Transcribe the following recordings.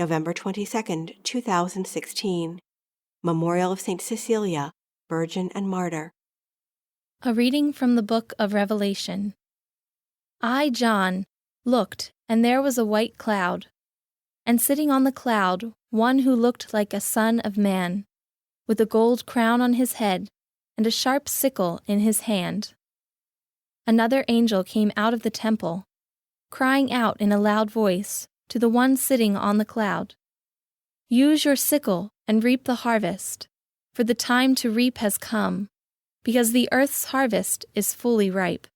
November 22, 2016. Memorial of St. Cecilia, Virgin and Martyr. A reading from the book of Revelation. I, John, looked, and there was a white cloud, and sitting on the cloud, one who looked like a son of man, with a gold crown on his head, and a sharp sickle in his hand. Another angel came out of the temple, crying out in a loud voice to the one sitting on the cloud, "Use your sickle and reap the harvest, for the time to reap has come, because the earth's harvest is fully ripe."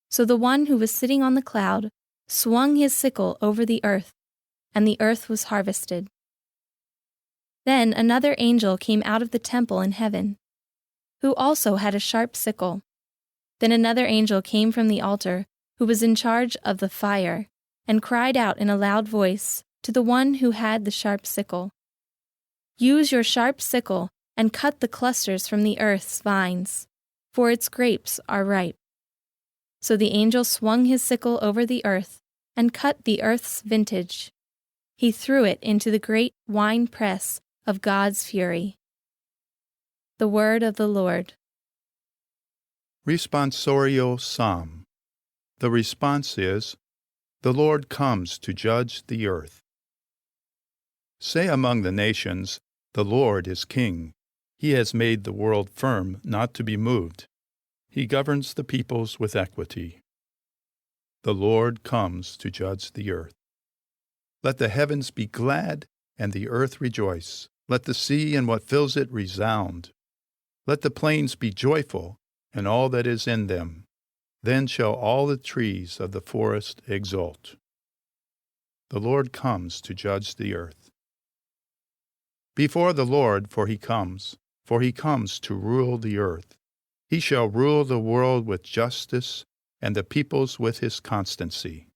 So the one who was sitting on the cloud swung his sickle over the earth, and the earth was harvested. Then another angel came out of the temple in heaven, who also had a sharp sickle. Then another angel came from the altar, who was in charge of the fire, and cried out in a loud voice to the one who had the sharp sickle, "Use your sharp sickle and cut the clusters from the earth's vines, for its grapes are ripe." So the angel swung his sickle over the earth and cut the earth's vintage. He threw it into the great winepress of God's fury. The word of the Lord. Responsorial Psalm. The response is, "The Lord comes to judge the earth." Say among the nations, "The Lord is King. He has made the world firm, not to be moved. He governs the peoples with equity. The Lord comes to judge the earth. Let the heavens be glad and the earth rejoice. Let the sea and what fills it resound. Let the plains be joyful and all that is in them. Then shall all the trees of the forest exult. The Lord comes to judge the earth. Before the Lord, for he comes to rule the earth. He shall rule the world with justice and the peoples with his constancy.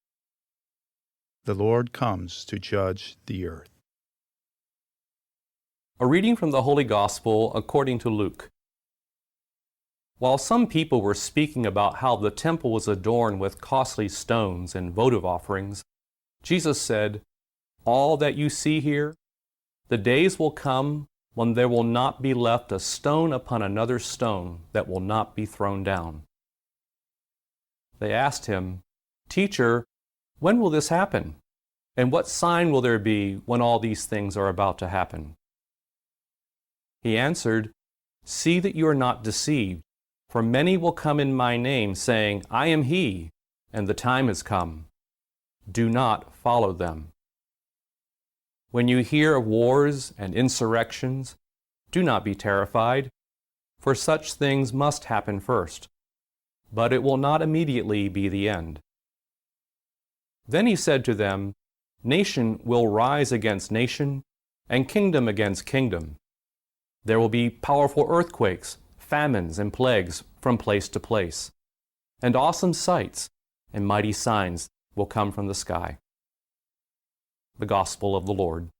The Lord comes to judge the earth. A reading from the Holy Gospel according to Luke. While some people were speaking about how the temple was adorned with costly stones and votive offerings, Jesus said, "All that you see here, the days will come when there will not be left a stone upon another stone that will not be thrown down." They asked him, "Teacher, when will this happen? And what sign will there be when all these things are about to happen?" He answered, "See that you are not deceived, for many will come in my name, saying, 'I am he,' and the time has come. Do not follow them. When you hear of wars and insurrections, do not be terrified, for such things must happen first, but it will not immediately be the end." Then he said to them, "Nation will rise against nation, and kingdom against kingdom. There will be powerful earthquakes, famines, and plagues from place to place, and awesome sights and mighty signs will come from the sky." The Gospel of the Lord.